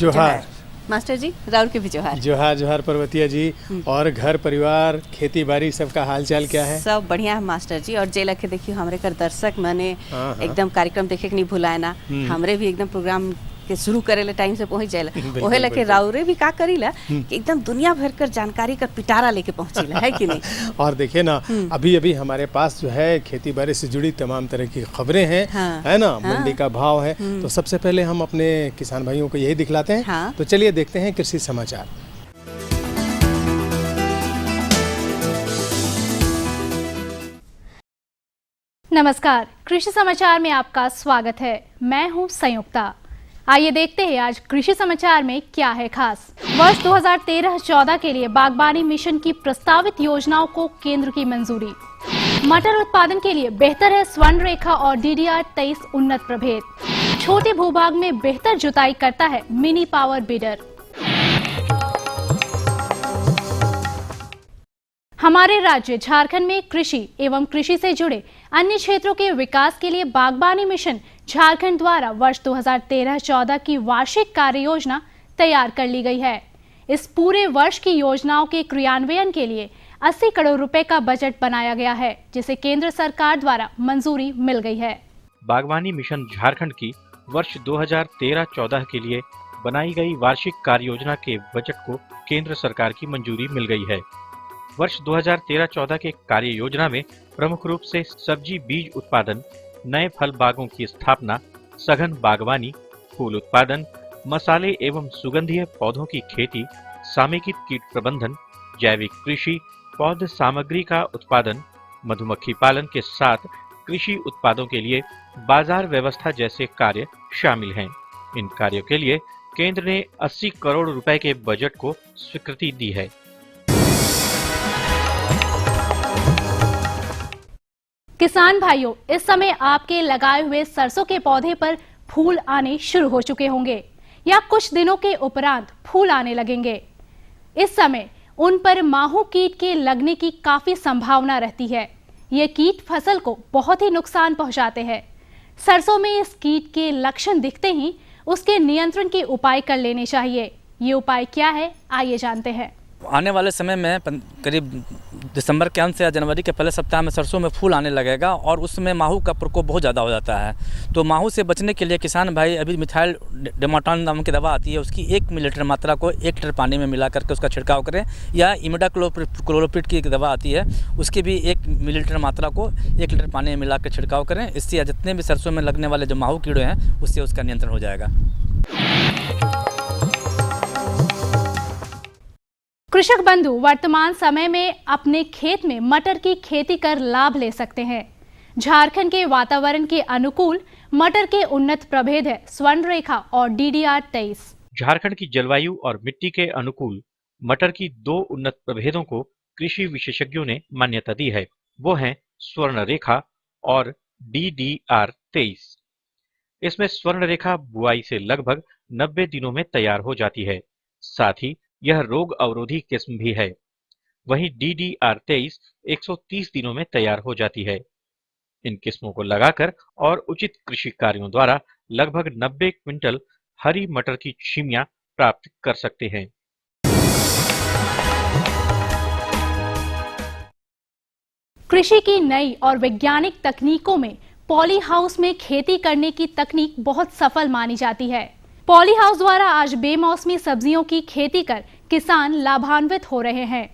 जोहार मास्टर जी, राउर के भी जोहार। जोहार जोहार पर्वतिया जी। और घर परिवार खेती बाड़ी सबका हाल चाल क्या है? सब बढ़िया है मास्टर जी। और जे लखे देखियो हमरे कर दर्शक मने एकदम कार्यक्रम देखे के नहीं भुलाए ना। हमरे भी एकदम प्रोग्राम के शुरू करेले टाइम से पहुंच जाएला। ओहे लखे राउरे भी का करीला कि एकदम दुनिया भर कर जानकारी का पिटारा लेके पहुंचीला, है कि नहीं? और देखिए ना, अभी अभी हमारे पास जो है खेती बाड़ी से जुड़ी तमाम तरह की खबरें हैं, है ना, मंडी का भाव है। तो सबसे पहले हम अपने किसान भाइयों को यही दिखलाते हैं। तो चलिए देखते हैं कृषि समाचार। नमस्कार, कृषि समाचार में आपका स्वागत है। मैं हूं संयुक्ता। आइए देखते हैं आज कृषि समाचार में क्या है खास। वर्ष 2013-14 के लिए बागबानी मिशन की प्रस्तावित योजनाओं को केंद्र की मंजूरी। मटर उत्पादन के लिए बेहतर है स्वर्ण रेखा और DDR 23 उन्नत प्रभेद। छोटे भूभाग में बेहतर जुताई करता है मिनी पावर बीडर। हमारे राज्य झारखंड में कृषि एवं कृषि से जुड़े अन्य क्षेत्रों के विकास के लिए बागबानी मिशन झारखंड द्वारा वर्ष 2013-14 की वार्षिक कार्य योजना तैयार कर ली गई है। इस पूरे वर्ष की योजनाओं के क्रियान्वयन के लिए 80 करोड़ रुपए का बजट बनाया गया है, जिसे केंद्र सरकार द्वारा मंजूरी मिल गई है। बागवानी मिशन झारखंड की वर्ष 2013-14 के लिए बनाई गई वार्षिक कार्य योजना के बजट को केंद्र सरकार की मंजूरी मिल गई है। वर्ष 2013-14 के कार्य योजना में प्रमुख रूप से सब्जी बीज उत्पादन, नए फल बागों की स्थापना, सघन बागवानी, फूल उत्पादन, मसाले एवं सुगंधीय पौधों की खेती, समेकित कीट प्रबंधन, जैविक कृषि, पौध सामग्री का उत्पादन, मधुमक्खी पालन के साथ कृषि उत्पादों के लिए बाजार व्यवस्था जैसे कार्य शामिल हैं। इन कार्यों के लिए केंद्र ने 80 करोड़ रुपए के बजट को स्वीकृति दी है। किसान भाइयों, इस समय आपके लगाए हुए सरसों के पौधे पर फूल आने शुरू हो चुके होंगे या कुछ दिनों के उपरांत फूल आने लगेंगे। इस समय उन पर माहू कीट के लगने की काफी संभावना रहती है। ये कीट फसल को बहुत ही नुकसान पहुंचाते हैं। सरसों में इस कीट के लक्षण दिखते ही उसके नियंत्रण के उपाय कर लेने चाहिए। ये उपाय क्या है, आइए जानते हैं। आने वाले समय में करीब दिसंबर के अंत से या जनवरी के पहले सप्ताह में सरसों में फूल आने लगेगा और उसमें माहू का प्रकोप बहुत ज़्यादा हो जाता है। तो माहू से बचने के लिए किसान भाई अभी मिथाइल डेमाटोन नाम की दवा आती है, उसकी 1 मिलीलीटर मात्रा को 1 लीटर पानी में मिला करके उसका छिड़काव करें, या इमिडाक्लोप्रिड की एक दवा आती है, उसकी भी 1 मिलीलीटर मात्रा को 1 लीटर पानी में मिला कर छिड़काव करें। इससे जितने भी सरसों में लगने वाले जो माहू कीड़े हैं उससे उसका नियंत्रण हो जाएगा। कृषक बंधु वर्तमान समय में अपने खेत में मटर की खेती कर लाभ ले सकते हैं। झारखंड के वातावरण के अनुकूल मटर के उन्नत प्रभेद है स्वर्ण रेखा और DDR 23। झारखंड की जलवायु और मिट्टी के अनुकूल मटर की 2 उन्नत प्रभेदों को कृषि विशेषज्ञों ने मान्यता दी है। वो हैं स्वर्ण रेखा और DDR 23। इसमें स्वर्ण रेखा बुआई से लगभग 90 दिनों में तैयार हो जाती है। साथ ही यह रोग अवरोधी किस्म भी है। वहीं DDR 23 130 दिनों में तैयार हो जाती है। इन किस्मों को लगाकर और उचित कृषि कार्यों द्वारा लगभग 90 क्विंटल हरी मटर की छिमियां प्राप्त कर सकते हैं। कृषि की नई और वैज्ञानिक तकनीकों में पॉली हाउस में खेती करने की तकनीक बहुत सफल मानी जाती है। पॉली हाउस द्वारा आज बेमौसमी सब्जियों की खेती कर किसान लाभान्वित हो रहे हैं।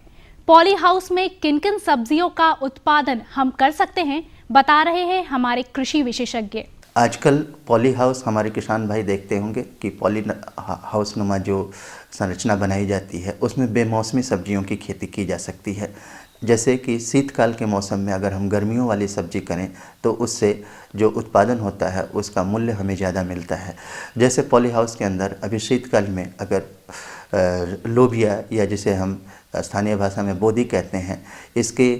पॉली हाउस में किन किन सब्जियों का उत्पादन हम कर सकते हैं, बता रहे हैं हमारे कृषि विशेषज्ञ। आजकल पॉली हाउस हमारे किसान भाई देखते होंगे कि पॉली हाउस नुमा जो संरचना बनाई जाती है उसमें बेमौसमी सब्जियों की खेती की जा सकती है। जैसे कि शीतकाल के मौसम में अगर हम गर्मियों वाली सब्जी करें तो उससे जो उत्पादन होता है उसका मूल्य हमें ज़्यादा मिलता है। जैसे पॉली हाउस के अंदर अभी शीतकाल में अगर लोबिया या जिसे हम स्थानीय भाषा में बोदी कहते हैं, इसके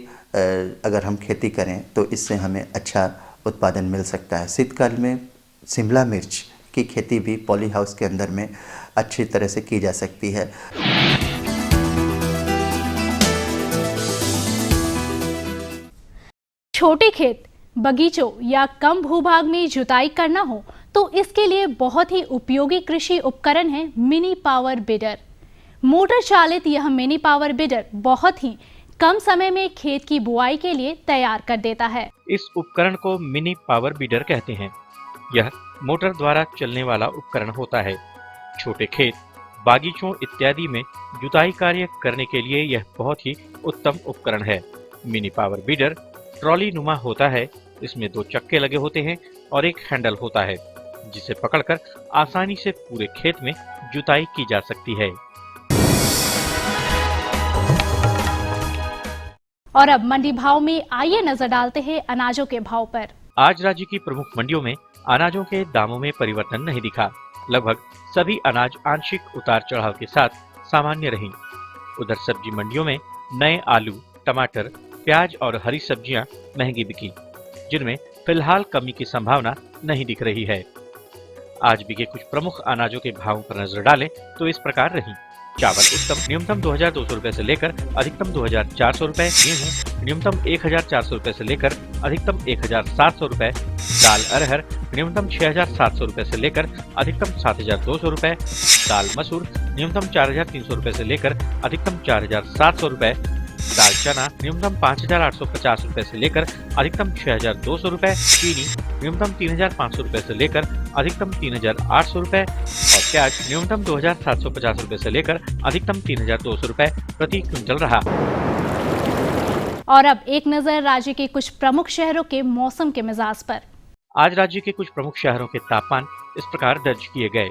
अगर हम खेती करें तो इससे हमें अच्छा उत्पादन मिल सकता है। शीतकाल में शिमला मिर्च की खेती भी पॉली हाउस के अंदर में अच्छी तरह से की जा सकती है। छोटे खेत बगीचों या कम भूभाग में जुताई करना हो तो इसके लिए बहुत ही उपयोगी कृषि उपकरण है मिनी पावर बिडर। मोटर चालित यह मिनी पावर बिडर बहुत ही कम समय में खेत की बुआई के लिए तैयार कर देता है। इस उपकरण को मिनी पावर बीडर कहते हैं। यह मोटर द्वारा चलने वाला उपकरण होता है। छोटे खेत, बागीचों इत्यादि में जुताई कार्य करने के लिए यह बहुत ही उत्तम उपकरण है। मिनी पावर बीडर ट्रॉली नुमा होता है। इसमें 2 चक्के लगे होते हैं और एक हैंडल होता है, जिसे पकड़कर आसानी से पूरे खेत में जुताई की जा सकती है। और अब मंडी भाव में आइए नजर डालते हैं अनाजों के भाव पर। आज राज्य की प्रमुख मंडियों में अनाजों के दामों में परिवर्तन नहीं दिखा। लगभग सभी अनाज आंशिक उतार चढ़ाव के साथ सामान्य रही। उधर सब्जी मंडियों में नए आलू, टमाटर, प्याज और हरी सब्जियां महंगी बिकी, जिनमें फिलहाल कमी की संभावना नहीं दिख रही है। आज बिके कुछ प्रमुख अनाजों के भावों पर नजर डालें तो इस प्रकार रही। चावल उत्तम न्यूनतम 2200 रुपए से लेकर अधिकतम 2400 रुपए, गेहूँ न्यूनतम 1400 रुपए से लेकर अधिकतम 1700 रुपए, दाल अरहर न्यूनतम 6700 रुपए से लेकर अधिकतम 7200 रुपए, दाल मसूर न्यूनतम 4300 रुपए से लेकर अधिकतम 4700 रुपए, दाल चना न्यूनतम 5850 रुपए से लेकर अधिकतम 6200 रुपए, चीनी न्यूनतम 3500 रुपए से लेकर अधिकतम 3800 रुपए और प्याज न्यूनतम 2750 रुपए से लेकर अधिकतम 3200 रुपए प्रति क्विंटल रहा। और अब एक नजर राज्य के कुछ प्रमुख शहरों के मौसम के मिजाज पर। आज राज्य के कुछ प्रमुख शहरों के तापमान इस प्रकार दर्ज किए गए।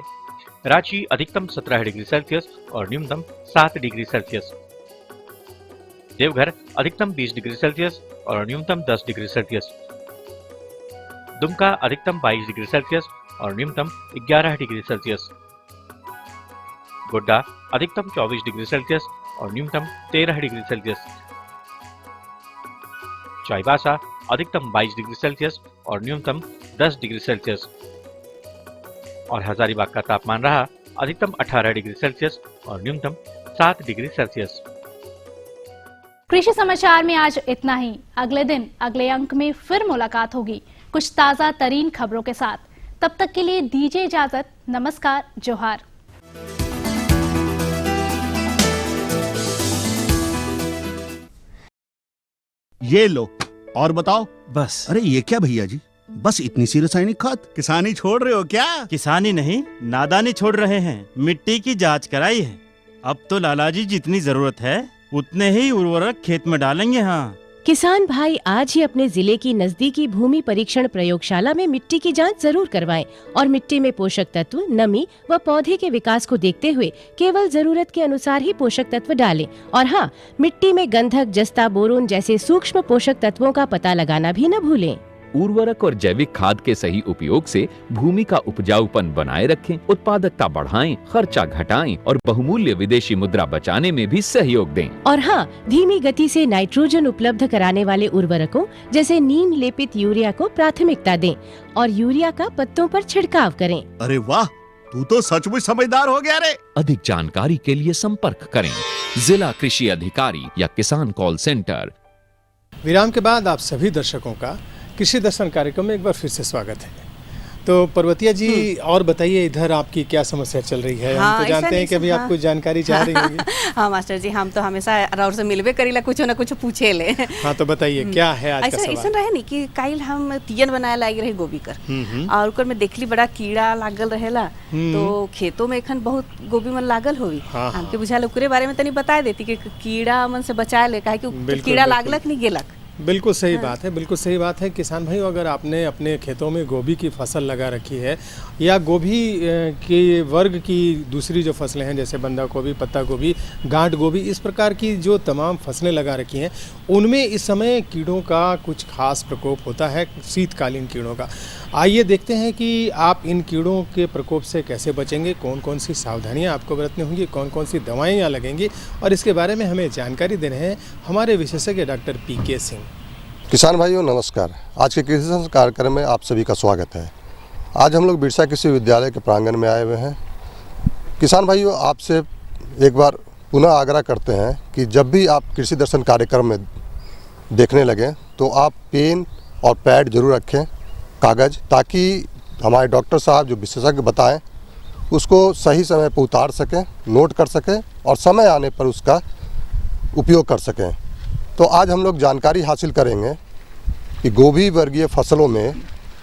रांची अधिकतम 17 डिग्री सेल्सियस और न्यूनतम 7 डिग्री सेल्सियस। देवघर अधिकतम 20 डिग्री सेल्सियस और न्यूनतम 10 डिग्री सेल्सियस। दुमका अधिकतम 22 डिग्री सेल्सियस और न्यूनतम 11 डिग्री सेल्सियस। गोड्डा अधिकतम 24 डिग्री सेल्सियस और न्यूनतम 13 डिग्री सेल्सियस। चाईबासा अधिकतम 22 डिग्री सेल्सियस और न्यूनतम 10 डिग्री सेल्सियस। और हजारीबाग का तापमान रहा अधिकतम 18 डिग्री सेल्सियस और न्यूनतम 7 डिग्री सेल्सियस। कृषि समाचार में आज इतना ही। अगले दिन अगले अंक में फिर मुलाकात होगी कुछ ताजा तरीन खबरों के साथ। तब तक के लिए दीजिए इजाजत। नमस्कार, जोहार। ये लो और बताओ। बस। अरे ये क्या भैया जी, बस इतनी सी रासायनिक खाद? किसानी छोड़ रहे हो क्या? किसानी नहीं, नादानी छोड़ रहे हैं। मिट्टी की जांच कराई है। अब तो लालाजी जितनी जरूरत है उतने ही उर्वरक खेत में डालेंगे। हाँ, किसान भाई आज ही अपने जिले की नजदीकी भूमि परीक्षण प्रयोगशाला में मिट्टी की जांच जरूर करवाएं और मिट्टी में पोषक तत्व, नमी व पौधे के विकास को देखते हुए केवल जरूरत के अनुसार ही पोषक तत्व डालें। और हाँ, मिट्टी में गंधक, जस्ता, बोरोन जैसे सूक्ष्म पोषक तत्वों का पता लगाना भी न भूलें। उर्वरक और जैविक खाद के सही उपयोग से भूमि का उपजाऊपन बनाए रखें, उत्पादकता बढ़ाएं, खर्चा घटाएं और बहुमूल्य विदेशी मुद्रा बचाने में भी सहयोग दें। और हाँ, धीमी गति से नाइट्रोजन उपलब्ध कराने वाले उर्वरकों जैसे नीम लेपित यूरिया को प्राथमिकता दें और यूरिया का पत्तों पर छिड़काव करें। अरे वाह, तू तो सचमुच समझदार हो गया रे। अधिक जानकारी के लिए संपर्क करें जिला कृषि अधिकारी या किसान कॉल सेंटर। विराम के बाद आप सभी दर्शकों का कृषि दर्शन कार्यक्रम में एक बार फिर से स्वागत है। तो पर्वतिया जी, और बताइए इधर आपकी क्या समस्या चल रही है? हाँ, हम तो जानते हैं कि अभी आप कुछ जानकारी चाह रही होंगी। हाँ मास्टर जी, हम तो हमेशा और से मिलवे करीला, कुछ ना कुछ पूछे ले। हाँ तो बताइए क्या है आज का सवाल? ऐसा रहे नहीं कि काइल हम तियन बनाए लागे रहे गोभी कर और ओकर में देखली बड़ा कीड़ा लागल रहेला, तो खेतों में एखन बहुत गोभी मन लागल होई। हमके बुझाल ओकरे बारे में तनी बता देती कि कीड़ा मन से बचाए ले, काहे कि कीड़ा लागलक नहीं गेलक। बिल्कुल सही बात है, बिल्कुल सही बात है। किसान भाई, अगर आपने अपने खेतों में गोभी की फसल लगा रखी है या गोभी के वर्ग की दूसरी जो फसलें हैं जैसे बंदा गोभी, पत्ता गोभी, गांठ गोभी, इस प्रकार की जो तमाम फसलें लगा रखी हैं, उनमें इस समय कीड़ों का कुछ खास प्रकोप होता है, शीतकालीन कीड़ों का। आइए देखते हैं कि आप इन कीड़ों के प्रकोप से कैसे बचेंगे, कौन कौन सी सावधानियां आपको बरतनी होंगी, कौन कौन सी दवाइयां लगेंगी, और इसके बारे में हमें जानकारी दे रहे हैं हमारे विशेषज्ञ डॉक्टर पीके सिंह। किसान भाइयों नमस्कार। आज के कृषि कार्यक्रम में आप सभी का स्वागत है। आज हम लोग बिरसा कृषि विद्यालय के प्रांगण में आए हुए हैं। किसान भाइयों, आपसे एक बार पुनः आग्रह करते हैं कि जब भी आप कृषि दर्शन कार्यक्रम में देखने लगें तो आप पेन और पैड जरूर रखें, कागज़, ताकि हमारे डॉक्टर साहब जो विशेषज्ञ बताएं उसको सही समय पर उतार सकें, नोट कर सकें और समय आने पर उसका उपयोग कर सकें। तो आज हम लोग जानकारी हासिल करेंगे कि गोभी वर्गीय फसलों में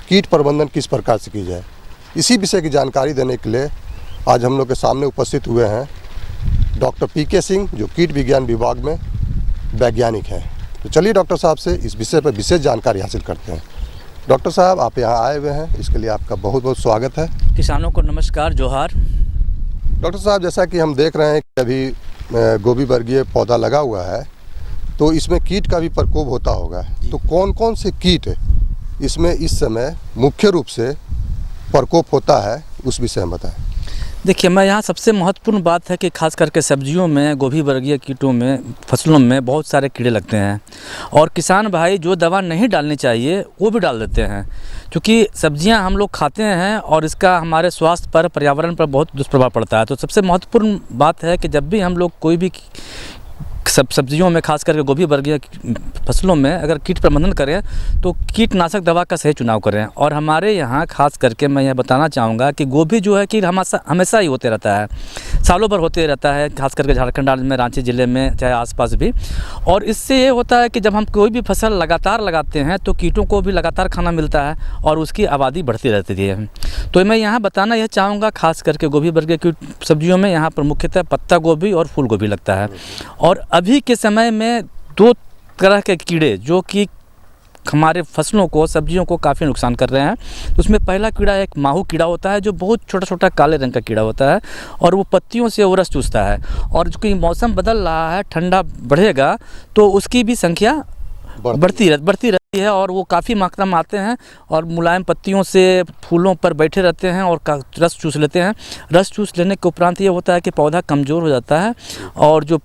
कीट प्रबंधन किस प्रकार से की जाए। इसी विषय की जानकारी देने के लिए आज हम लोग के सामने उपस्थित हुए हैं डॉक्टर पीके सिंह, जो कीट विज्ञान विभाग में वैज्ञानिक हैं। तो चलिए डॉक्टर साहब से इस विषय पर विशेष जानकारी हासिल करते हैं। डॉक्टर साहब, आप यहाँ आए हुए हैं, इसके लिए आपका बहुत बहुत स्वागत है। किसानों को नमस्कार, जोहार। डॉक्टर साहब, जैसा कि हम देख रहे हैं कि अभी गोभी वर्गीय पौधा लगा हुआ है, तो इसमें कीट का भी प्रकोप होता होगा। तो कौन कौन से कीट इसमें इस समय मुख्य रूप से प्रकोप होता है, उस विषय में बताएं। देखिए, मैं यहाँ सबसे महत्वपूर्ण बात है कि खास करके सब्जियों में, गोभी वर्गीय कीटों में, फसलों में बहुत सारे कीड़े लगते हैं और किसान भाई जो दवा नहीं डालनी चाहिए वो भी डाल देते हैं, क्योंकि सब्जियां हम लोग खाते हैं और इसका हमारे स्वास्थ्य पर, पर्यावरण पर बहुत दुष्प्रभाव पड़ता है। तो सबसे महत्वपूर्ण बात है कि जब भी हम लोग कोई भी सब्जियों में, खास करके गोभी वर्गीय फसलों में अगर कीट प्रबंधन करें तो कीटनाशक दवा का सही चुनाव करें। और हमारे यहाँ खास करके मैं यह बताना चाहूँगा कि गोभी जो है कि हमेशा ही होते रहता है, सालों भर होते रहता है, खास करके झारखंड राज्य में, रांची ज़िले में, चाहे आसपास भी। और इससे ये होता है कि जब हम कोई भी फसल लगातार लगाते हैं तो कीटों को भी लगातार खाना मिलता है और उसकी आबादी बढ़ती रहती है। तो मैं यहाँ बताना यह चाहूँगा, खास करके गोभी वर्गीय कीट सब्जियों में यहाँ पर मुख्यतः पत्ता गोभी और फूल गोभी लगता है। और अभी के समय में दो तरह के कीड़े जो कि हमारे फसलों को, सब्जियों को काफ़ी नुकसान कर रहे हैं। तो उसमें पहला कीड़ा एक माहू कीड़ा होता है, जो बहुत छोटा छोटा काले रंग का कीड़ा होता है और वो पत्तियों से वो रस चूसता है। और चूँकि मौसम बदल रहा है, ठंडा बढ़ेगा तो उसकी भी संख्या बढ़ती रहती है और वो काफ़ी मात्रा में आते हैं और मुलायम पत्तियों से फूलों पर बैठे रहते हैं और रस चूस लेते हैं। रस चूस लेने के उपरांत ये होता है कि पौधा कमज़ोर हो जाता है और जो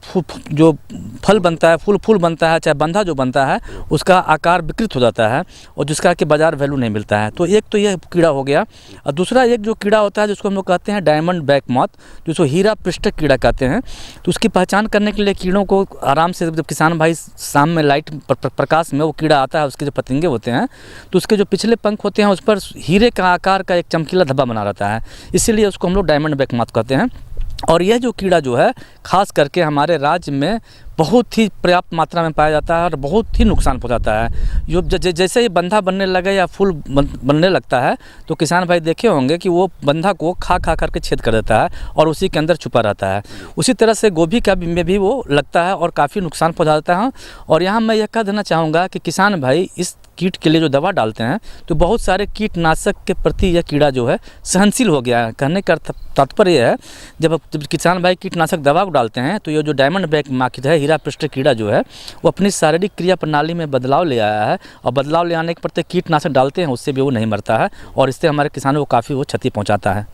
फल बनता है, फूल बनता है, चाहे बंधा जो बनता है, उसका आकार विकृत हो जाता है और जिसका कि बाज़ार वैल्यू नहीं मिलता है। तो एक तो यह कीड़ा हो गया। और दूसरा एक जो कीड़ा होता है जिसको हम लोग कहते हैं डायमंड बैक मॉथ, जिसको हीरा पृष्ठक कीड़ा कहते हैं। तो उसकी पहचान करने के लिए कीड़ों को आराम से, जब किसान भाई शाम में लाइट प्रकाश में वो कीड़ा आता है, उसके जो पतंगे होते हैं तो उसके जो पिछले पंख होते हैं उस पर हीरे का आकार का एक चमकीला धब्बा बना रहता है, इसीलिए उसको हम लोग डायमंड बैक मॉथ कहते हैं। और यह जो कीड़ा जो है खास करके हमारे राज्य में बहुत ही पर्याप्त मात्रा में पाया जाता है और बहुत ही नुकसान पहुंचाता है। जो जैसे ही बंधा बनने लगे या फूल बनने लगता है तो किसान भाई देखे होंगे कि वो बंधा को खा करके छेद कर देता है और उसी के अंदर छुपा रहता है। उसी तरह से गोभी का में भी वो लगता है और काफ़ी नुकसान पहुँचा देता है। और यहाँ मैं यह कह देना चाहूँगा कि किसान भाई इस कीट के लिए जो दवा डालते हैं तो बहुत सारे कीटनाशक के प्रति यह कीड़ा जो है सहनशील हो गया है। कहने का तात्पर्य यह है, जब किसान भाई कीटनाशक दवा को डालते हैं तो ये जो डायमंड बैक मॉथ है, हीरा पृष्ठक कीड़ा जो है, वो अपनी शारीरिक क्रिया प्रणाली में बदलाव ले आया है और बदलाव ले आने के प्रति कीटनाशक डालते हैं, उससे भी वो नहीं मरता है और इससे हमारे किसानों को काफ़ी वो क्षति पहुँचाता है।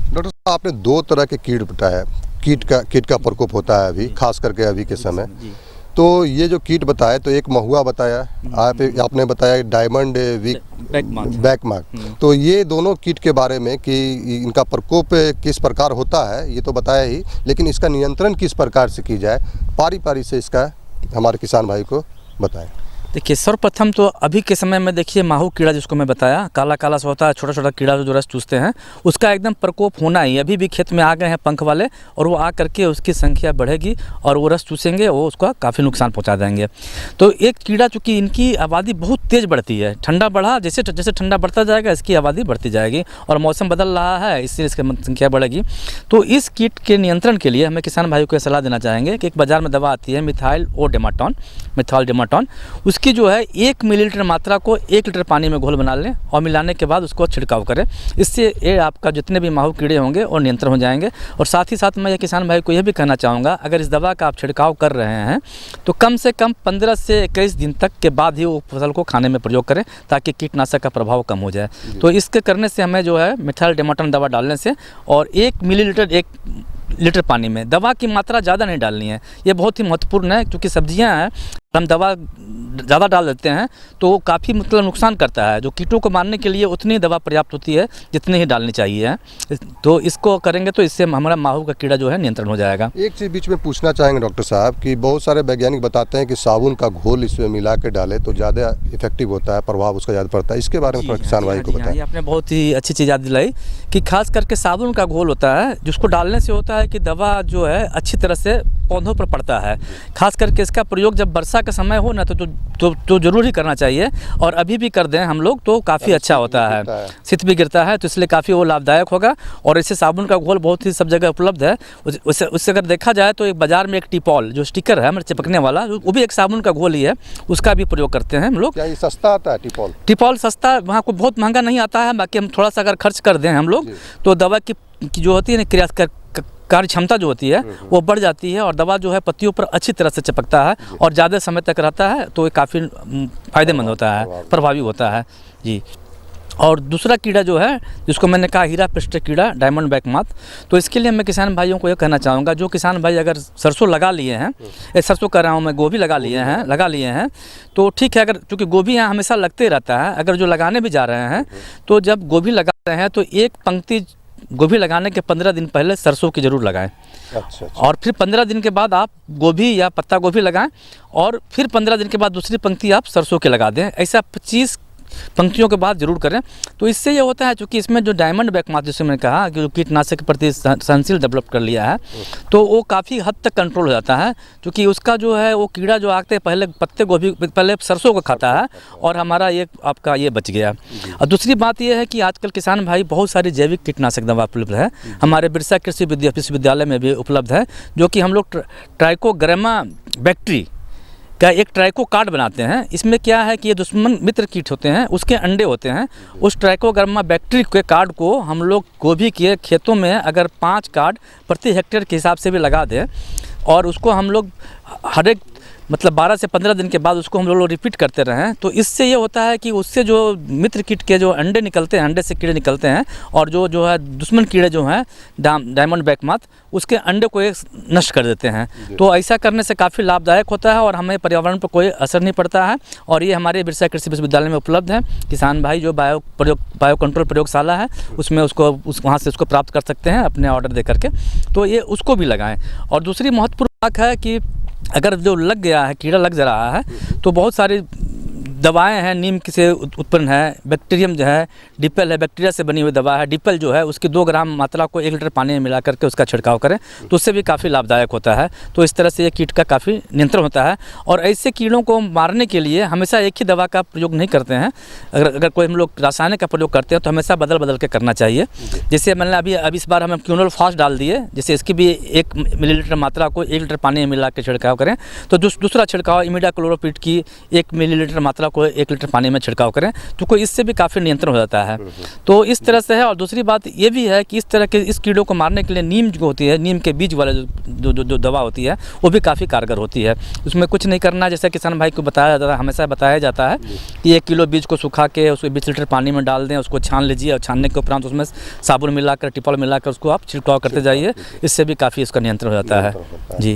डॉक्टर साहब, आपने दो तरह के कीट बताया, कीट का प्रकोप होता है अभी, खास करके अभी के समय। तो ये जो कीट बताया, तो एक महुआ बताया, आपने बताया डायमंड बैक मॉथ। तो ये दोनों कीट के बारे में कि इनका प्रकोप किस प्रकार होता है ये तो बताया ही, लेकिन इसका नियंत्रण किस प्रकार से की जाए, पारी से इसका हमारे किसान भाई को बताएं। देखिए, सर्वप्रथम तो अभी के समय में देखिए माहू कीड़ा जिसको मैं बताया, काला सा होता है, छोटा छोटा कीड़ा जो रस चूसते हैं, उसका एकदम प्रकोप होना ही। अभी भी खेत में आ गए हैं पंख वाले और वो आ करके उसकी संख्या बढ़ेगी और वो रस चूसेंगे, वो उसका काफ़ी नुकसान पहुंचा देंगे। तो एक कीड़ा, चूँकि इनकी आबादी बहुत तेज़ बढ़ती है, ठंडा बढ़ा, जैसे ठंडा बढ़ता जाएगा इसकी आबादी बढ़ती जाएगी और मौसम बदल रहा है इससे इसकी संख्या बढ़ेगी। तो इस कीट के नियंत्रण के लिए हमें किसान भाइयों को सलाह देना चाहेंगे कि एक बाज़ार में दवा आती है मिथाइल डेमाटोन, उसकी जो है 1 मिलीलीटर मात्रा को 1 लीटर पानी में घोल बना लें और मिलाने के बाद उसको छिड़काव करें। इससे ये आपका जितने भी माहू कीड़े होंगे और नियंत्रण हो जाएंगे। और साथ ही साथ मैं ये किसान भाई को यह भी कहना चाहूँगा, अगर इस दवा का आप छिड़काव कर रहे हैं तो कम से कम 15 से 21 दिन तक के बाद ही वो फसल को खाने में प्रयोग करें, ताकि कीटनाशक का प्रभाव कम हो जाए। तो इसके करने से हमें जो है मिथाइल डेमाटोन दवा डालने से, और 1 मिलीलीटर 1 लीटर पानी में, दवा की मात्रा ज़्यादा नहीं डालनी है। ये बहुत ही महत्वपूर्ण है, क्योंकि सब्जियां हैं हम दवा ज़्यादा डाल देते हैं तो काफ़ी मतलब नुकसान करता है। जो कीटों को मारने के लिए उतनी दवा पर्याप्त होती है जितनी ही डालनी चाहिए। तो इसको करेंगे तो इससे हमारा माहू का कीड़ा जो है नियंत्रण हो जाएगा। एक चीज़ बीच में पूछना चाहेंगे डॉक्टर साहब कि बहुत सारे वैज्ञानिक बताते हैं कि साबुन का घोल इसमें मिला के डाले तो ज़्यादा इफेक्टिव होता है, प्रभाव उसका ज़्यादा पड़ता है। इसके बारे में थोड़ा किसान भाई को बताएं। आपने बहुत ही अच्छी चीज़ याद दिलाई कि खास करके साबुन का घोल होता है जिसको डालने से होता है कि दवा जो है अच्छी तरह से पौधों पर पड़ता है। खास करके इसका प्रयोग जब वर्षा का समय हो ना तो जरूर ही करना चाहिए, और अभी भी कर दें हम लोग तो काफ़ी अच्छा होता है। शीत भी गिरता है तो इसलिए काफ़ी वो लाभदायक होगा। और इससे साबुन का घोल बहुत ही सब जगह उपलब्ध है। उससे अगर देखा जाए तो एक बाज़ार में एक टिपॉल जो स्टिकर है हमारे चिपकने वाला, वो भी एक साबुन का घोल ही है, उसका भी प्रयोग करते हैं हम लोग। क्या ये सस्ता आता है टिपॉल? टिपॉल सस्ता वहाँ को बहुत महंगा नहीं आता है। बाकी हम थोड़ा सा अगर खर्च कर दें हम लोग तो दवा की जो होती है ना कार्य क्षमता जो होती है वो बढ़ जाती है, और दवा जो है पत्तियों पर अच्छी तरह से चिपकता है और ज़्यादा समय तक रहता है। तो ये काफ़ी फ़ायदेमंद होता है, प्रभावी होता है जी। और दूसरा कीड़ा जो है जिसको मैंने कहा हीरा पृष्ठ कीड़ा, डायमंड बैक माथ, तो इसके लिए मैं किसान भाइयों को ये कहना चाहूँगा, जो किसान भाई अगर सरसों लगा लिए हैं, सरसों कर रहा हूँ मैं, गोभी लगा लिए हैं तो ठीक है। अगर चूँकि गोभी यहाँ हमेशा लगते रहता है, अगर जो लगाने भी जा रहे हैं तो जब गोभी लगा रहे हैं तो एक पंक्ति गोभी लगाने के 15 दिन पहले सरसों की ज़रूर लगाएं। अच्छा। और फिर 15 दिन के बाद आप गोभी या पत्ता गोभी लगाएं, और फिर 15 दिन के बाद दूसरी पंक्ति आप सरसों के लगा दें। ऐसा 25 पंक्तियों के बाद जरूर करें। तो इससे ये होता है क्योंकि इसमें जो डायमंड बैक माथ जैसे मैंने कहा कि जो कीटनाशक के प्रति सहनशील डेवलप कर लिया है, तो वो काफ़ी हद तक कंट्रोल हो जाता है। क्योंकि उसका जो है वो कीड़ा जो आते हैं पहले पत्ते गोभी पहले सरसों को खाता है, और हमारा ये आपका ये बच गया। और दूसरी बात ये है कि आजकल किसान भाई बहुत सारी जैविक कीटनाशक दवा उपलब्ध है, हमारे बिरसा कृषि विश्वविद्यालय में भी उपलब्ध है, जो कि हम लोग ट्राइकोग्रामा बैक्टीरी का एक ट्राइको कार्ड बनाते हैं। इसमें क्या है कि ये दुश्मन मित्र कीट होते हैं, उसके अंडे होते हैं। उस ट्राइकोग्रामा बैक्टीरी के कार्ड को हम लोग गोभी के खेतों में अगर 5 कार्ड प्रति हेक्टेयर के हिसाब से भी लगा दें, और उसको हम लोग हर एक मतलब 12 से 15 दिन के बाद उसको हम लोग रिपीट करते रहें, तो इससे ये होता है कि उससे जो मित्र कीट के जो अंडे निकलते हैं, अंडे से कीड़े निकलते हैं, और जो है दुश्मन कीड़े जो हैं डायमंड बैक माथ, उसके अंडे को एक नष्ट कर देते हैं। तो ऐसा करने से काफ़ी लाभदायक होता है और हमें पर्यावरण पर कोई असर नहीं पड़ता है। और ये हमारे बिरसा कृषि विश्वविद्यालय में उपलब्ध है। किसान भाई जो बायो कंट्रोल प्रयोगशाला है उसमें वहाँ से उसको प्राप्त कर सकते हैं अपने ऑर्डर दे करके, तो ये उसको भी लगाएं। और दूसरी महत्वपूर्ण बात है कि अगर जो लग गया है, कीड़ा लग जा रहा है, तो बहुत सारी दवाएं हैं नीम से उत्पन्न है, बैक्टीरियम जो है डिपेल है, बैक्टीरिया से बनी हुई दवा है डिपेल जो है, उसकी 2 ग्राम मात्रा को 1 लीटर पानी में मिला करके उसका छिड़काव करें, तो उससे भी काफ़ी लाभदायक होता है। तो इस तरह से ये कीट का काफ़ी नियंत्रण होता है। और ऐसे कीड़ों को मारने के लिए हमेशा एक ही दवा का प्रयोग नहीं करते हैं। अगर कोई हम लोग रासायनिक का प्रयोग करते हैं तो हमेशा बदल बदल के करना चाहिए। जैसे मैंने अभी इस बार हमें क्यूनोल फास्ट डाल दिए, जैसे इसकी भी 1 मिलीलीटर मात्रा को 1 लीटर पानी में मिला के छिड़काव करें। तो दूसरा छिड़काव इमिडाक्लोरोपिड की 1 मिलीलीटर मात्रा को 1 लीटर पानी में छिड़काव करें, तो कोई इससे भी काफ़ी नियंत्रण हो जाता है। तो इस तरह से है। और दूसरी बात ये भी है कि इस तरह के इस कीड़ों को मारने के लिए नीम जो होती है, नीम के बीज वाला जो दवा होती है, वो भी काफ़ी कारगर होती है। उसमें कुछ नहीं करना, जैसे किसान भाई को हमेशा बताया जाता है कि 1 किलो बीज को सुखा के उसको 20 लीटर पानी में डाल दें, उसको छान लीजिए, और छानने के उपरांत उसमें साबुन मिलाकर टिपॉल मिलाकर उसको आप छिड़काव करते जाइए। इससे भी काफ़ी इसका नियंत्रण हो जाता है जी।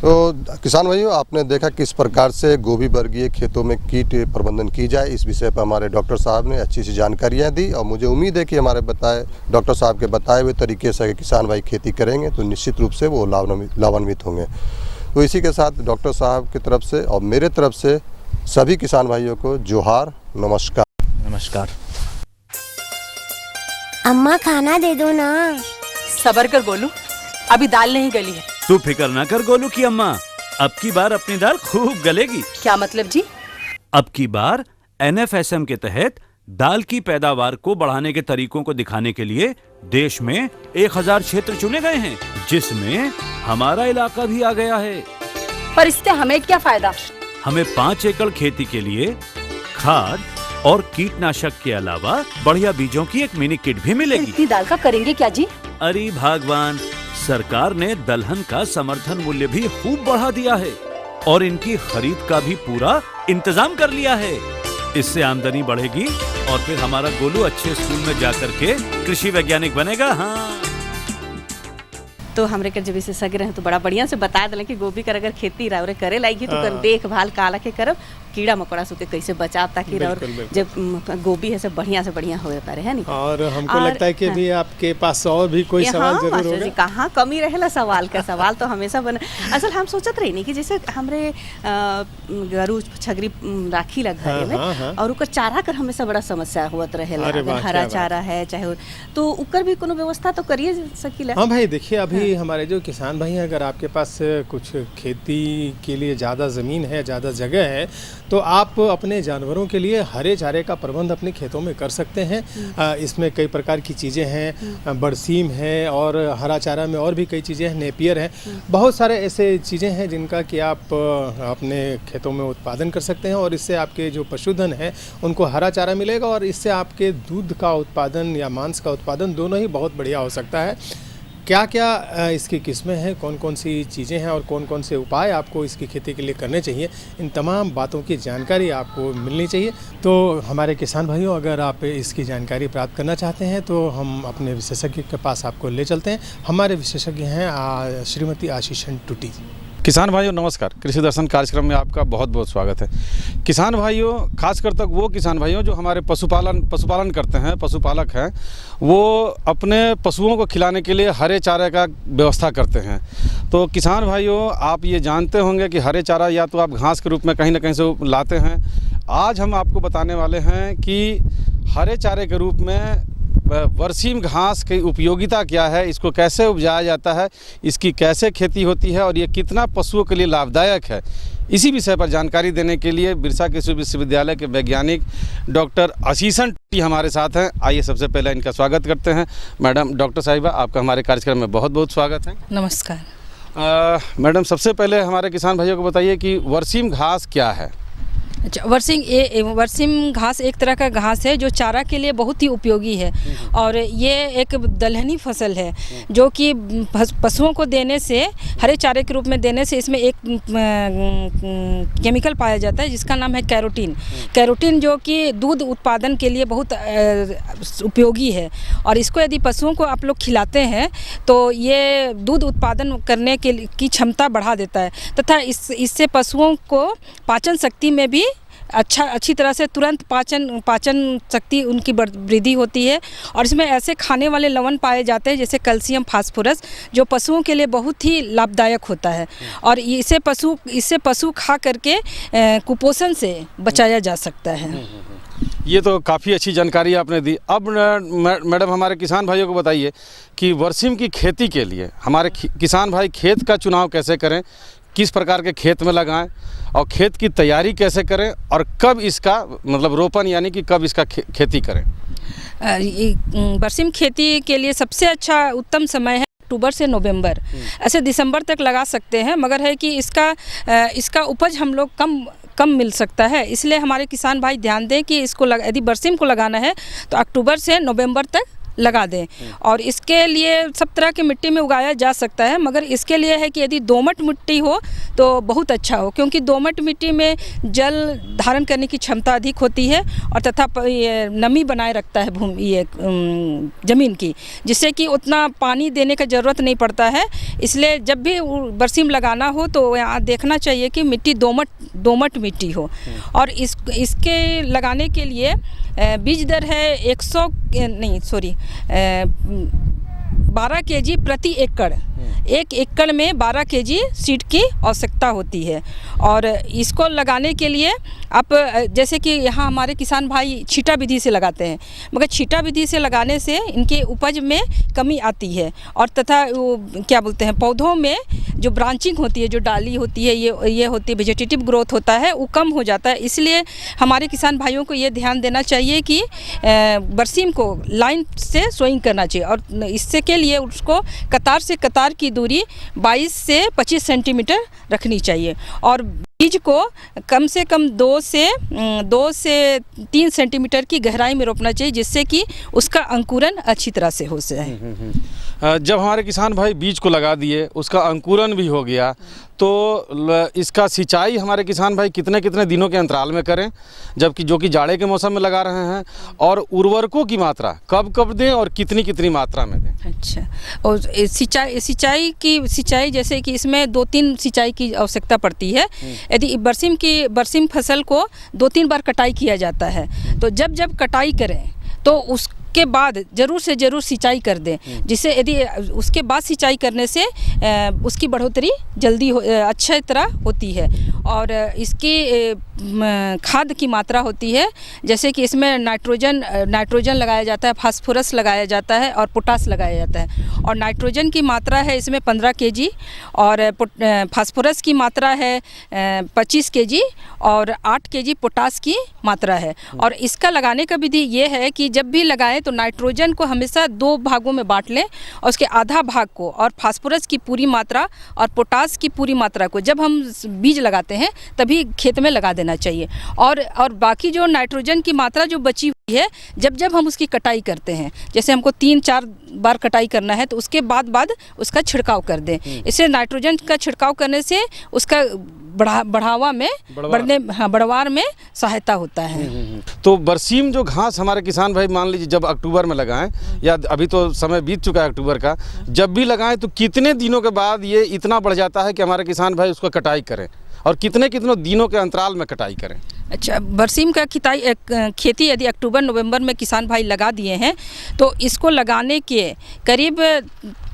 तो किसान भाइयों, आपने देखा किस प्रकार से गोभी वर्गीय खेतों में कीट प्रबंधन की जाए, इस विषय पर हमारे डॉक्टर साहब ने अच्छी सी जानकारियाँ दी। और मुझे उम्मीद है कि हमारे डॉक्टर साहब के बताए हुए तरीके से किसान भाई खेती करेंगे तो निश्चित रूप से वो लाभान्वित होंगे। तो इसी के साथ डॉक्टर साहब की तरफ से और मेरे तरफ से सभी किसान भाइयों को जोहार, नमस्कार। नमस्कार। अम्मा खाना दे दो ना। सबर कर गोलू, अभी दाल नहीं गली है। तू फिक्र ना कर गोलू की अम्मा, अब की बार अपनी दाल खूब गलेगी। क्या मतलब जी? अब की बार NFSM के तहत दाल की पैदावार को बढ़ाने के तरीकों को दिखाने के लिए देश में 1000 क्षेत्र चुने गए हैं, जिसमें हमारा इलाका भी आ गया है। पर इससे हमें क्या फायदा? हमें 5 एकड़ खेती के लिए खाद और कीटनाशक के अलावा बढ़िया बीजों की एक मिनी किट भी मिलेगी। इतनी दाल का करेंगे क्या जी? अरे भगवान, सरकार ने दलहन का समर्थन मूल्य भी खूब बढ़ा दिया है और इनकी खरीद का भी पूरा इंतजाम कर लिया है। इससे आमदनी बढ़ेगी और फिर हमारा गोलू अच्छे स्कूल में जाकर के कृषि वैज्ञानिक बनेगा। हाँ। तो हमरे के जब विशेषज्ञ रहे तो बड़ा बढ़िया से बता दिले कि गोभी कर अगर खेती रौरे करे लागी तो कर देखभाल काला के करब, कीड़ा मकोड़ा से कैसे बचाव ताकि रौर जब गोभी है सब बढ़िया से बढ़िया हो पारे है नहीं। और हमको लगता है कि अभी आपके पास और भी कोई सवाल जरूर होगा। कहाँ कमी रहेला सवाल का, सवाल तो हमेशा बने। असल हम सोचत रही नहीं कि जैसे हमरे गरु छगरी राखी लग घरे में और उकर चारा कर हमेशा बड़ा समस्या होत रहेला, अगर हरा चारा है चाहे तो उकर भी कोनो व्यवस्था तो करिए सकीला। हाँ भाई देखिए, अभी हमारे जो किसान भाई हैं, अगर आपके पास कुछ खेती के लिए ज़्यादा ज़मीन है, ज़्यादा जगह है, तो आप अपने जानवरों के लिए हरे चारे का प्रबंध अपने खेतों में कर सकते हैं। इसमें कई प्रकार की चीज़ें हैं, बरसीम है और हरा चारा में और भी कई चीज़ें हैं, नेपियर है, बहुत सारे ऐसे चीज़ें हैं जिनका कि आप अपने खेतों में उत्पादन कर सकते हैं और इससे आपके जो पशुधन है उनको हरा चारा मिलेगा और इससे आपके दूध का उत्पादन या मांस का उत्पादन दोनों ही बहुत बढ़िया हो सकता है। क्या क्या इसकी किस्में हैं, कौन कौन सी चीज़ें हैं और कौन कौन से उपाय आपको इसकी खेती के लिए करने चाहिए, इन तमाम बातों की जानकारी आपको मिलनी चाहिए। तो हमारे किसान भाइयों, अगर आप इसकी जानकारी प्राप्त करना चाहते हैं तो हम अपने विशेषज्ञ के पास आपको ले चलते हैं। हमारे विशेषज्ञ हैं श्रीमती आशीषन टूटी। किसान भाइयों नमस्कार, कृषि दर्शन कार्यक्रम में आपका बहुत बहुत स्वागत है। किसान भाइयों, खासकर तक वो किसान भाइयों जो हमारे पशुपालन करते हैं, पशुपालक हैं, वो अपने पशुओं को खिलाने के लिए हरे चारे का व्यवस्था करते हैं। तो किसान भाइयों, आप ये जानते होंगे कि हरे चारा या तो आप घास के रूप में कहीं ना कहीं से लाते हैं। आज हम आपको बताने वाले हैं कि हरे चारे के रूप में बरसीम घास की उपयोगिता क्या है, इसको कैसे उपजाया जाता है, इसकी कैसे खेती होती है और ये कितना पशुओं के लिए लाभदायक है। इसी विषय पर जानकारी देने के लिए बिरसा कृषि विश्वविद्यालय के वैज्ञानिक डॉक्टर आशीषन टूटी हमारे साथ हैं। आइए सबसे पहले इनका स्वागत करते हैं। मैडम, डॉक्टर साहिबा, आपका हमारे कार्यक्रम में बहुत बहुत स्वागत है। नमस्कार। मैडम, सबसे पहले हमारे किसान भाइयों को बताइए कि बरसीम घास क्या है। अच्छा, बरसीम घास एक तरह का घास है जो चारा के लिए बहुत ही उपयोगी है और ये एक दलहनी फसल है जो कि पशुओं को देने से, हरे चारे के रूप में देने से इसमें एक केमिकल पाया जाता है जिसका नाम है कैरोटीन। कैरोटीन जो कि दूध उत्पादन के लिए बहुत उपयोगी है और इसको यदि पशुओं को आप लोग खिलाते हैं तो ये दूध उत्पादन करने की क्षमता बढ़ा देता है तथा इससे पशुओं को पाचन शक्ति में भी अच्छी तरह से तुरंत पाचन शक्ति उनकी वृद्धि होती है और इसमें ऐसे खाने वाले लवण पाए जाते हैं जैसे कैल्शियम, फास्फोरस, जो पशुओं के लिए बहुत ही लाभदायक होता है और इससे पशु खा करके कुपोषण से बचाया जा सकता है। ये तो काफ़ी अच्छी जानकारी आपने दी। अब मैडम, हमारे किसान भाइयों को बताइए कि बरसीम की खेती के लिए हमारे किसान भाई खेत का चुनाव कैसे करें, किस प्रकार के खेत में लगाएं और खेत की तैयारी कैसे करें और कब इसका मतलब रोपण यानी कि कब इसका खेती करें। बरसीम खेती के लिए सबसे अच्छा उत्तम समय है अक्टूबर से नवंबर, ऐसे दिसंबर तक लगा सकते हैं, मगर है कि इसका उपज हम लोग कम मिल सकता है, इसलिए हमारे किसान भाई ध्यान दें कि इसको यदि बरसीम को लगाना है तो अक्टूबर से नवंबर तक लगा दें और इसके लिए सब तरह की मिट्टी में उगाया जा सकता है, मगर इसके लिए है कि यदि दोमट मिट्टी हो तो बहुत अच्छा हो, क्योंकि दोमट मिट्टी में जल धारण करने की क्षमता अधिक होती है और तथा नमी बनाए रखता है ज़मीन की, जिससे कि उतना पानी देने का ज़रूरत नहीं पड़ता है। इसलिए जब भी बरसीम लगाना हो तो यहाँ देखना चाहिए कि मिट्टी दोमट मिट्टी हो और इसके लगाने के लिए बीज दर है 12 केजी प्रति एकड़। एक एकड़ में 12 केजी सीड की आवश्यकता होती है और इसको लगाने के लिए आप जैसे कि यहाँ हमारे किसान भाई छींटा विधि से लगाते हैं, मगर छींटा विधि से लगाने से इनके उपज में कमी आती है और तथा वो क्या बोलते हैं, पौधों में जो ब्रांचिंग होती है, जो डाली होती है, ये होती है, वेजिटेटिव ग्रोथ होता है, वो कम हो जाता है। इसलिए हमारे किसान भाइयों को ये ध्यान देना चाहिए कि बरसीम को लाइन से सोइंग करना चाहिए और इससे के लिए उसको कतार से कतार की दूरी 22 से 25 सेंटीमीटर रखनी चाहिए और बीज को कम से कम 2 से 3 सेंटीमीटर की गहराई में रोपना चाहिए, जिससे कि उसका अंकुरन अच्छी तरह से हो जाए। जब हमारे किसान भाई बीज को लगा दिए, उसका अंकुरन भी हो गया, तो इसका सिंचाई हमारे किसान भाई कितने कितने दिनों के अंतराल में करें, जबकि जो कि जाड़े के मौसम में लगा रहे हैं, और उर्वरकों की मात्रा कब कब दें और कितनी कितनी मात्रा में दें? अच्छा, और सिंचाई जैसे कि इसमें 2-3 सिंचाई की आवश्यकता पड़ती है। यदि बरसीम फसल को 2-3 बार कटाई किया जाता है, तो जब कटाई करें तो उसके बाद ज़रूर से ज़रूर सिंचाई कर दें, जिससे यदि उसके बाद सिंचाई करने से उसकी बढ़ोतरी जल्दी अच्छी तरह होती है। और इसकी खाद की मात्रा होती है, जैसे कि इसमें नाइट्रोजन लगाया जाता है, फास्फोरस लगाया जाता है और पोटास लगाया जाता है। और नाइट्रोजन की मात्रा है इसमें 15 kg, और फास्फोरस की मात्रा है 25 kg, और 8 kg पोटास की मात्रा है। और इसका लगाने का विधि ये है कि जब भी लगाएं तो नाइट्रोजन को हमेशा 2 भागों में बांट लें, और उसके आधा भाग को और फास्फोरस की पूरी मात्रा और पोटास की पूरी मात्रा को जब हम बीज लगाते हैं तभी खेत में लगा देना चाहिए। और बाकी जो नाइट्रोजन की मात्रा जो बची हुई है, जब हम उसकी कटाई करते हैं, जैसे हमको 3-4 बार कटाई करना है, तो उसके बाद उसका छिड़काव कर दें। इससे नाइट्रोजन का छिड़काव करने से उसका बढ़वार में सहायता होता है। तो बरसीम जो घास हमारे किसान भाई मान लीजिए जब अक्टूबर में लगाएं, या अभी तो समय बीत चुका है अक्टूबर का, जब भी लगाएं तो कितने दिनों के बाद ये इतना बढ़ जाता है कि हमारे किसान भाई उसको कटाई करें, और कितने दिनों के अंतराल में कटाई करें? अच्छा, बरसीम का खेती यदि अक्टूबर-नवंबर में किसान भाई लगा दिए हैं, तो इसको लगाने के करीब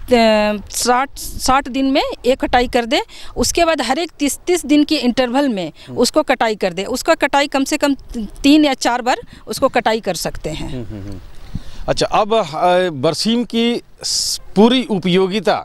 60 दिन में एक कटाई कर दे। उसके बाद हर एक 30 दिन के इंटरवल में उसको कटाई कर दे। उसका कटाई कम से कम 3 या 4 बार उसको कटाई कर सकते हैं। अच्छा, अब बरसीम की पूरी उपयोगिता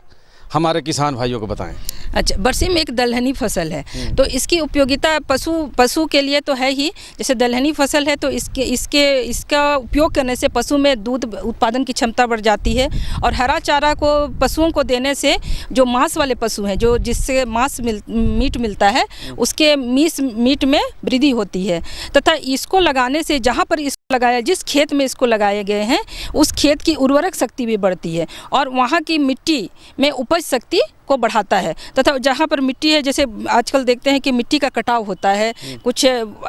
हमारे किसान भाइयों को बताएं। अच्छा, बरसीम एक दलहनी फसल है, तो इसकी उपयोगिता पशु के लिए तो है ही। जैसे दलहनी फसल है तो इसका उपयोग करने से पशु में दूध उत्पादन की क्षमता बढ़ जाती है, और हरा चारा को पशुओं को देने से जो मांस वाले पशु हैं, जो जिससे मीट मिलता है, उसके मीट में वृद्धि होती है। तथा इसको लगाने से जहाँ पर इसको लगाया, जिस खेत में इसको लगाए गए हैं, उस खेत की उर्वरक शक्ति भी बढ़ती है, और वहाँ की मिट्टी में उपज शक्ति को बढ़ाता है। तथा जहाँ पर मिट्टी है, जैसे आजकल देखते हैं कि मिट्टी का कटाव होता है, कुछ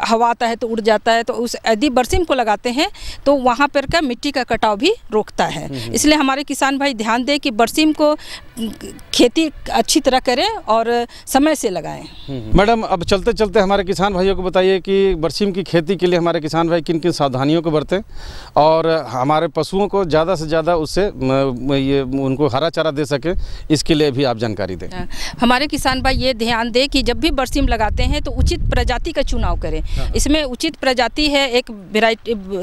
हवा आता है तो उड़ जाता है, तो उस यदि बरसीम को लगाते हैं तो वहाँ पर का मिट्टी का कटाव भी रोकता है। इसलिए हमारे किसान भाई ध्यान दें कि बरसीम को खेती अच्छी तरह करें और समय से लगाएं। मैडम, अब चलते चलते हमारे किसान भाइयों को बताइए कि बरसीम की खेती के लिए हमारे किसान भाई किन किन सावधानियों को बरतें, और हमारे पशुओं को ज़्यादा से ज़्यादा उससे ये उनको हरा चारा दे सकें, इसके लिए भी आप जानकारी दें। हमारे किसान भाई ये ध्यान दें कि जब भी बरसीम लगाते हैं तो उचित प्रजाति का चुनाव करें। इसमें उचित प्रजाति है, एक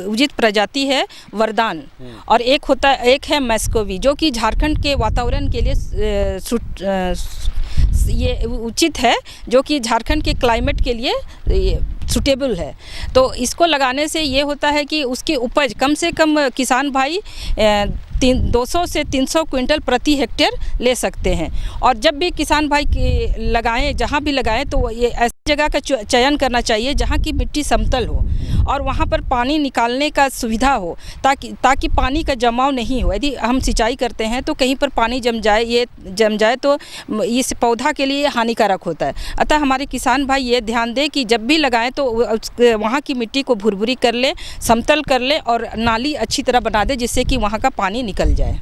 उचित प्रजाति है वरदान, और एक है मैस्कोवी, जो कि झारखंड के वातावरण के लिए ये उचित है, जो कि झारखंड के क्लाइमेट के लिए सूटेबल है। तो इसको लगाने से ये होता है कि उसकी उपज कम से कम किसान भाई 200 से 300 क्विंटल प्रति हेक्टेयर ले सकते हैं। और जब भी किसान भाई लगाएं, जहाँ भी लगाएं, तो ये ऐसी जगह का चयन करना चाहिए जहाँ की मिट्टी समतल हो और वहाँ पर पानी निकालने का सुविधा हो, ताकि पानी का जमाव नहीं हो। यदि हम सिंचाई करते हैं तो कहीं पर पानी जम जाए तो इस पौधा के लिए हानिकारक होता है। अतः हमारे किसान भाई ये ध्यान दें कि जब भी लगाएं तो वहाँ की मिट्टी को भुरभुरी कर ले, समतल कर ले, और नाली अच्छी तरह बना दे, जिससे कि वहाँ का पानी निकल जाए।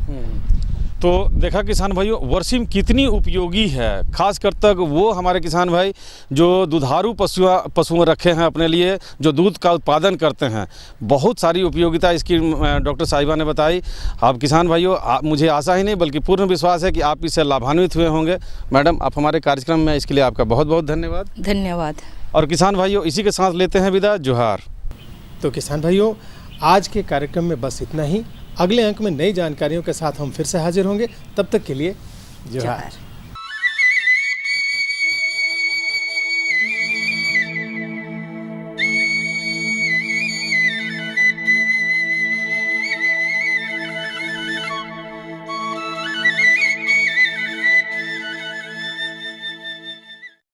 तो देखा किसान भाइयों, बरसीम कितनी उपयोगी है, खास कर तक वो हमारे किसान भाई जो दुधारू पशु रखे हैं अपने लिए, जो दूध का उत्पादन करते हैं। बहुत सारी उपयोगिता इसकी डॉक्टर साहिबा ने बताई। आप किसान भाइयों, मुझे आशा ही नहीं बल्कि पूर्ण विश्वास है कि आप इससे लाभान्वित हुए होंगे। मैडम, आप हमारे कार्यक्रम में, इसके लिए आपका बहुत बहुत धन्यवाद। धन्यवाद। और किसान भाइयों, इसी के साथ लेते हैं विदा। जोहार। तो किसान भाइयों, आज के कार्यक्रम में बस इतना ही। अगले अंक में नई जानकारियों के साथ हम फिर से हाजिर होंगे। तब तक के लिए जोहार।